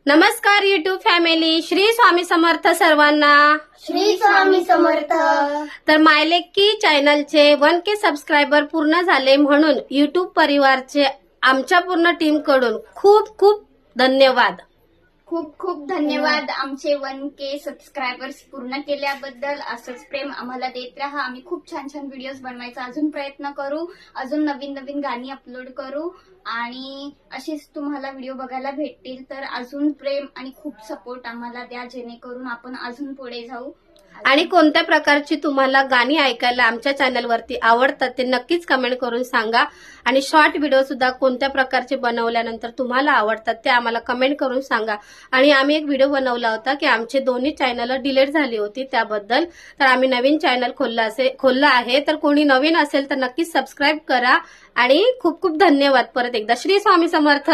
नमस्कार YouTube family, Shri Swami Samarth सर्वांना. श्री स्वामी समर्थ. तर मायलेकी चॅनलचे 1K सबस्क्रायबर पूर्ण झाले म्हणून युट्यूब परिवारचे आमच्या पूर्ण टीम कडून खूप खूप धन्यवाद. खूप खूप धन्यवाद. आमचे 1K सबस्क्रायबर्स पूर्ण केल्याबद्दल. असंच प्रेम आम्हाला देत राहा. आम्ही खूप छान छान व्हिडिओज बनवायचा अजून प्रयत्न करू, अजून नवीन नवीन गाणी अपलोड करू आणि अशीच तुम्हाला व्हिडिओ बघायला भेटतील. तर अजून प्रेम आणि खूप सपोर्ट आम्हाला द्या, जेणेकरून आपण अजून पुढे जाऊ. आणि कोणत्या प्रकारची तुम्हाला गाणी ऐकायला आमच्या चॅनलवरती आवडतात ते नक्कीच कमेंट करून सांगा. आणि शॉर्ट व्हिडिओ सुद्धा कोणत्या प्रकारचे बनवल्यानंतर तुम्हाला आवडतात ते आम्हाला कमेंट करून सांगा. आणि आम्ही एक व्हिडिओ बनवला होता की आमचे दोन्ही चॅनल डिलीट झाली होती त्याबद्दल. तर आम्ही नवीन चॅनल खोलला आहे. तर कोणी नवीन असेल तर नक्कीच सबस्क्राईब करा. आणि खूप खूप धन्यवाद परत एकदा. श्री स्वामी समर्थ.